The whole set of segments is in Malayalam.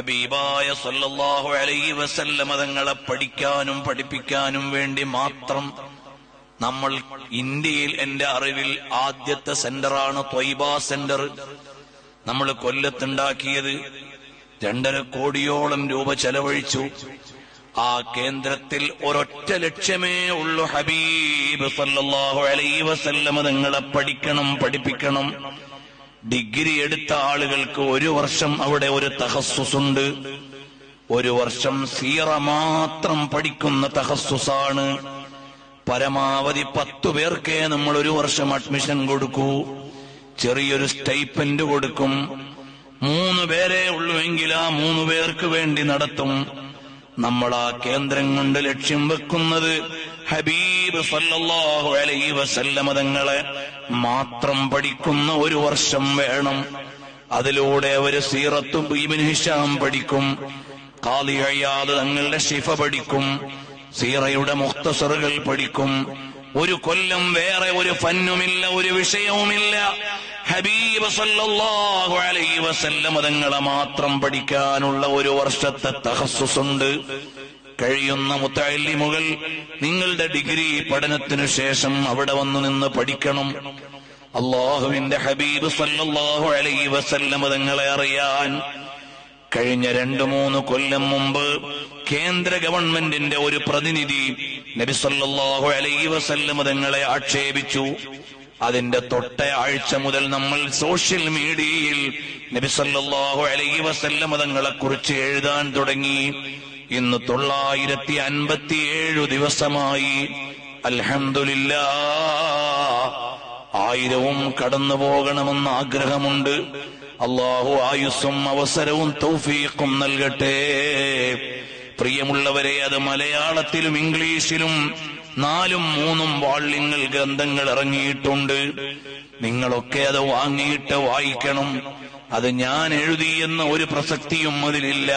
ഹബീബായ സല്ലല്ലാഹു അലൈഹി വസല്ലമ തങ്ങളെ പഠിക്കാനും പഠിപ്പിക്കാനും വേണ്ടി മാത്രം നമ്മൾ ഇന്ത്യയിൽ എന്റെ അറിവിൽ ആദ്യത്തെ സെന്ററാണ് ത്വയ്ബ സെന്റർ. നമ്മൾ കൊല്ലത്തുണ്ടാക്കിയത് 2.5 കോടിയോളം രൂപ ചെലവഴിച്ചു. ആ കേന്ദ്രത്തിൽ ഒരൊറ്റ ലക്ഷ്യമേ ഉള്ളൂ, ഹബീബ് സല്ലല്ലാഹു അലൈഹി വസല്ലമ തങ്ങളെ പഠിക്കണം, പഠിപ്പിക്കണം. ഡിഗ്രി എടുത്ത ആളുകൾക്ക് 1 വർഷം അവിടെ ഒരു തഖസ്സുസുണ്ട്. 1 വർഷം സീറ മാത്രം പഠിക്കുന്ന തഖസ്സുസാണ്. പരമാവധി 10 പേർക്കേ നമ്മൾ 1 വർഷം അഡ്മിഷൻ കൊടുക്കൂ. ചെറിയൊരു സ്റ്റൈപ്പൻഡ് കൊടുക്കും. 3 പേരേ ഉള്ളുവെങ്കിൽ ആ 3 പേർക്ക് വേണ്ടി നടത്തും. നമ്മൾ ആ കേന്ദ്രം കൊണ്ട് ലക്ഷ്യം വെക്കുന്നത് ഹബീബ് സല്ലല്ലാഹു അലൈഹി വസല്ലമ തങ്ങളെ മാത്രം പഠിക്കുന്ന 1 വർഷം വേണം. അതിലൂടെ അവർ സീറത്തും ഇബ്നു ഹിശാം പഠിക്കും, ഖാദി ഇയാദ് തങ്ങളുടെ ശിഫ പഠിക്കും, സീറയുടെ മുഖ്തസറുകൾ പഠിക്കും. 1 കൊല്ലം വേറെ ഒരു ഫന്നുമില്ല, ഒരു വിഷയവുമില്ല. ഹബീബ് സല്ലല്ലാഹു അലൈഹി വസല്ലമ തങ്ങളെ മാത്രം പഠിക്കാനുള്ള 1 വർഷത്തെ തഖസ്സുസുണ്ട്. കഴിയുന്ന മുതഅല്ലിമുകൾ നിങ്ങളുടെ ഡിഗ്രി പഠനത്തിനു ശേഷം അവിടെ വന്നു നിന്ന് പഠിക്കണം. അല്ലാഹുവിന്റെ ഹബീബ് സല്ലല്ലാഹു അലൈഹി വസല്ലമ തങ്ങളെ അറിയാൻ കഴിഞ്ഞ 2-3 കൊല്ലം മുമ്പ് കേന്ദ്ര ഗവൺമെന്റിന്റെ ഒരു പ്രതിനിധി നബി സല്ലല്ലാഹു അലൈഹി വസല്ലമ തങ്ങളെ ആക്ഷേപിച്ചു. അതിന്റെ തൊട്ട ആഴ്ച മുതൽ നമ്മൾ സോഷ്യൽ മീഡിയയിൽ നബി സല്ലല്ലാഹു അലൈഹി വസല്ലമ തങ്ങളെ കുറിച്ച് എഴുതാൻ തുടങ്ങി. ഇന്ന് 957 ദിവസമായി. അൽഹംദുലില്ലാഹ്. 1000-ഉം കടന്നു പോകണമെന്ന് ആഗ്രഹമുണ്ട്. അല്ലാഹു ആയുസ്സും അവസരവും തൗഫീഖും നൽകട്ടെ. പ്രിയമുള്ളവരെ, അത് മലയാളത്തിലും ഇംഗ്ലീഷിലും 4-ഉം 3-ഉം വാള്യങ്ങൾ ഗ്രന്ഥങ്ങൾ ഇറങ്ങിയിട്ടുണ്ട്. നിങ്ങളൊക്കെ അത് വാങ്ങിയിട്ട് വായിക്കണം. അത് ഞാൻ എഴുതിയെന്ന ഒരു പ്രസക്തിയും അതിലില്ല.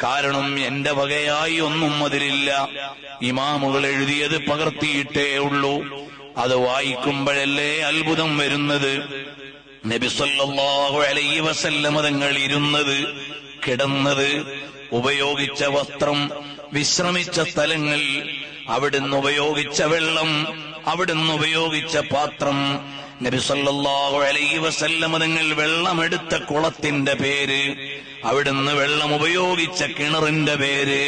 കാരണം എന്റെ വകയായി ഒന്നും അതിലില്ല. ഇമാമുകൾ എഴുതിയത് പകർത്തിയിട്ടേ ഉള്ളൂ. അത് വായിക്കുമ്പോഴല്ലേ അത്ഭുതം വരുന്നത്. നബി സല്ലല്ലാഹു അലൈഹി വസല്ലമ തങ്ങൾ ഇരുന്നത്, കിടന്നത്, ഉപയോഗിച്ച വസ്ത്രം, വിശ്രമിച്ച സ്ഥലങ്ങൾ, അവിടുന്ന് ഉപയോഗിച്ച വെള്ളം, അവിടുന്ന് ഉപയോഗിച്ച പാത്രം, നബി സല്ലല്ലാഹു അലൈഹി വസല്ലമ തങ്ങൾ വെള്ളമെടുത്ത കുളത്തിന്റെ പേര്, അവിടുന്ന് വെള്ളം ഉപയോഗിച്ച കിണറിന്റെ പേര്,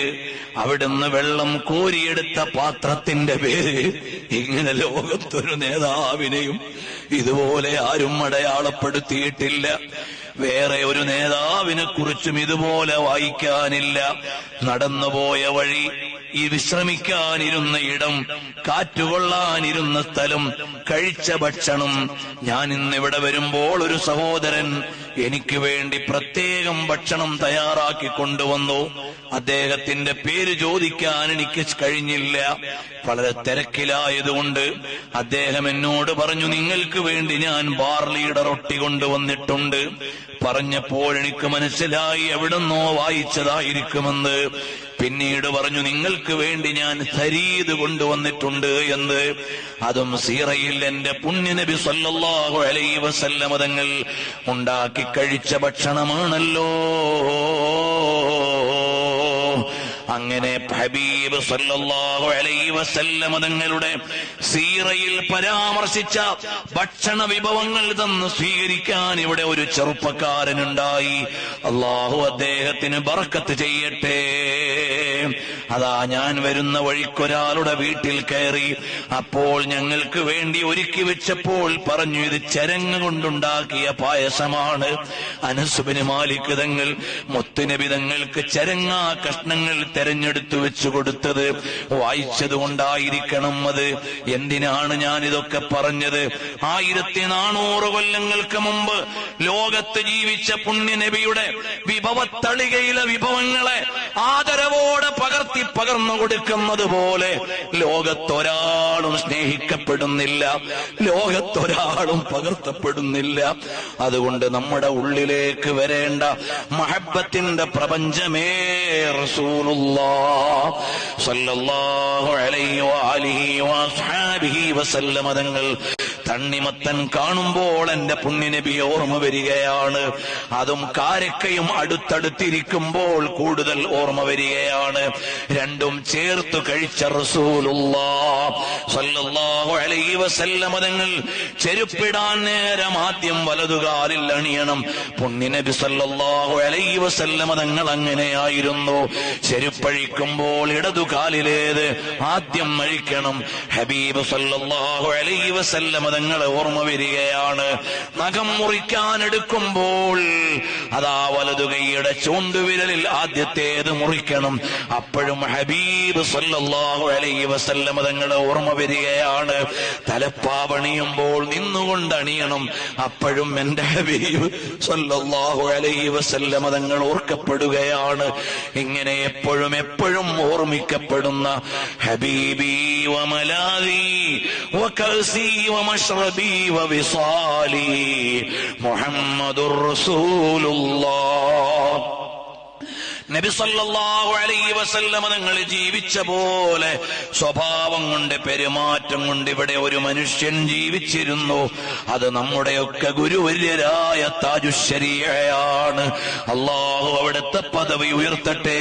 അവിടുന്ന് വെള്ളം കോരിയെടുത്ത പാത്രത്തിന്റെ പേര്. ഇങ്ങനെ ലോകത്തൊരു നേതാവിനെയും ഇതുപോലെ ആരും അടയാളപ്പെടുത്തിയിട്ടില്ല. വേറെ ഒരു നേതാവിനെ കുറിച്ചും ഇതുപോലെ വായിക്കാനില്ല. നടന്നുപോയ വഴി, ഈ വിശ്രമിക്കാനിരുന്ന ഇടം, കാറ്റുകൊള്ളാനിരുന്ന സ്ഥലം, കഴിച്ച ഭക്ഷണം. ഞാൻ ഇന്നിവിടെ വരുമ്പോൾ ഒരു സഹോദരൻ എനിക്ക് വേണ്ടി പ്രത്യേകം ഭക്ഷണം തയ്യാറാക്കി കൊണ്ടുവന്നു. അദ്ദേഹത്തിന്റെ പേര് ചോദിക്കാൻ എനിക്ക് കഴിഞ്ഞില്ല, വളരെ തിരക്കിലായതുകൊണ്ട്. അദ്ദേഹം എന്നോട് പറഞ്ഞു, നിങ്ങൾക്ക് വേണ്ടി ഞാൻ ബാർലിയുടെ റൊട്ടി കൊണ്ടുവന്നിട്ടുണ്ട്. പറഞ്ഞപ്പോൾ എനിക്ക് മനസ്സിലായി എവിടെന്നോ വായിച്ചതായിരിക്കുമെന്ന്. പിന്നീട് പറഞ്ഞു, നിങ്ങൾക്ക് വേണ്ടി ഞാൻ സരീദ് കൊണ്ടുവന്നിട്ടുണ്ട് എന്ന്. അതും സീറയിൽ എന്റെ പുണ്യനബി സല്ലല്ലാഹു അലൈഹി വസല്ലമ തങ്ങൾ ഉണ്ടാക്കി കഴിച്ച ഭക്ഷണമാണല്ലോ. അങ്ങനെ ഹബീബ് സല്ലല്ലാഹു അലൈഹി വസല്ലമ തങ്ങളുടെ സീറയിൽ പരാമർശിച്ച ഭക്ഷണ വിഭവങ്ങൾ തന്ന് സ്വീകരിക്കാൻ ഇവിടെ ഒരു ചെറുപ്പക്കാരനുണ്ടായി. അല്ലാഹു അദ്ദേഹത്തിന് ബർക്കത്ത് ചെയ്യട്ടെ. അതാ ഞാൻ വരുന്ന വഴിക്കൊരാളുടെ വീട്ടിൽ കയറി. അപ്പോൾ ഞങ്ങൾക്ക് വേണ്ടി ഒരുക്കി വെച്ചപ്പോൾ പറഞ്ഞു, ഇത് ചരങ്ങ കൊണ്ടുണ്ടാക്കിയ പായസമാണ്. അനസ് ബിൻ മാലിക് തങ്ങൾ മുത്തുനബി തങ്ങൾക്ക് ചരങ്ങാ കഷ്ണങ്ങൾ തെരഞ്ഞെടുത്തു വെച്ചു കൊടുത്തത് വായിച്ചത് കൊണ്ടായിരിക്കണം. അത് എന്തിനാണ് ഞാൻ ഇതൊക്കെ പറഞ്ഞത്? 1400 കൊല്ലങ്ങൾക്ക് മുമ്പ് ലോകത്ത് ജീവിച്ച പുണ്യനബിയുടെ വിഭവത്തളികയിലെ വിഭവങ്ങളെ ആദരവോടെ പകർന്നു കൊടുക്കുന്നത് പോലെ ലോകത്തൊരാളും സ്നേഹിക്കപ്പെടുന്നില്ല, ലോകത്തൊരാളും പകർത്തപ്പെടുന്നില്ല. അതുകൊണ്ട് നമ്മുടെ ഉള്ളിലേക്ക് വരേണ്ട മഹബ്ബത്തിന്റെ പ്രപഞ്ചമേ റസൂലുള്ളാഹ് സല്ലല്ലാഹു അലൈഹി വഅലിഹി വഅസ്ഹാബിഹി വസല്ലമ തങ്ങൾ തണ്ണിമത്തൻ കാണുമ്പോൾ എന്റെ പുണ്യനബിയെ ഓർമ്മ വരികയാണ്. അതും കാരക്കയും അടുത്തടുത്തിരിക്കുമ്പോൾ കൂടുതൽ ഓർമ്മ വരികയാണ്. രണ്ടും ചേർത്ത് കഴിച്ച റസൂലുള്ളാഹ് സ്വല്ലല്ലാഹു അലൈഹി വസല്ലം തങ്ങൾ ചെരുപ്പിടാൻ നേരം ആദ്യം വലതുകാലിൽ അണിയണം. പുണ്യനബി സ്വല്ലല്ലാഹു അലൈഹി വസല്ലം തങ്ങൾ അങ്ങനെയായിരുന്നു. ചെരുപ്പഴിക്കുമ്പോൾ ഇടതുകാലിലേത് ആദ്യം അഴിക്കണം. ഹബീബ് സ്വല്ലല്ലാഹു അലൈഹി വസല്ലം തങ്ങളെ ഓർമ്മ വരികയാണ്. നഖം മുറിക്കാൻ എടുക്കുമ്പോൾ അതാ വലതുകൈയുടെ ചൂണ്ടുവിരലിൽ ആദ്യത്തേത് മുറിക്കണം. അപ്പോഴും ഹബീബ് സ്വല്ലല്ലാഹു അലൈഹി വസല്ലം തങ്ങളെ ഓർമ്മ വരികയാണ്. തലപ്പാവണിയുമ്പോൾ നിന്നുകൊണ്ട് അണിയണം. അപ്പോഴും എന്റെ ഹബീബ് സ്വല്ലല്ലാഹു അലൈഹി വസല്ലം തങ്ങൾ ഓർക്കപ്പെടുകയാണ്. ഇങ്ങനെ എപ്പോഴും എപ്പോഴും ഓർമ്മിക്കപ്പെടുന്ന ഹബീബി വമലാദി വകഅസി വമശ്റബി വവിസാലി മുഹമ്മദുർ റസൂലുള്ളാഹ്. നബി സല്ലല്ലാഹു അലൈഹി വസല്ലം തങ്ങൾ ജീവിച്ച പോലെ സ്വഭാവം കൊണ്ട് പെരുമാറ്റം കൊണ്ട് ഇവിടെ ഒരു മനുഷ്യൻ ജീവിച്ചിരുന്നു. അത് നമ്മുടെയൊക്കെ ഗുരുവര്യരായ താജുശ്ശരീഅയാണ്. അല്ലാഹു അവിടുത്തെ പദവി ഉയർത്തട്ടെ.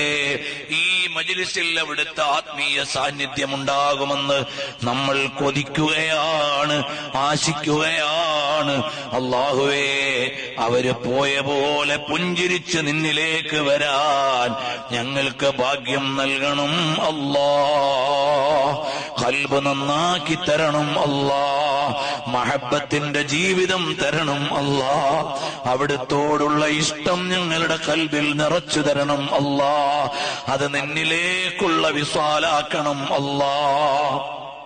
ഈ മജ്ലിസിൽ അവിടുത്തെ ആത്മീയ സാന്നിധ്യമുണ്ടാകുമെന്ന് നമ്മൾ കൊതിക്കുകയാണ്, ആശിക്കുകയാണ്. അല്ലാഹുവേ, അവര് പോയ പോലെ പുഞ്ചിരിച്ച് നിന്നിലേക്ക് വരാൻ ഞങ്ങൾക്ക് ഭാഗ്യം നൽകണം അല്ലാഹ്. ഖൽബ് നന്നാക്കി തരണം അല്ലാഹ്. മഹബ്ബത്തിന്റെ ജീവിതം തരണം അല്ലാഹ്. അവിടുത്തോടുള്ള ഇഷ്ടം ഞങ്ങളുടെ ഖൽബിൽ നിറച്ചു തരണം അല്ലാഹ്. അത് നിന്നിലേക്കുള്ള വിസാലാക്കണം അല്ലാഹ്.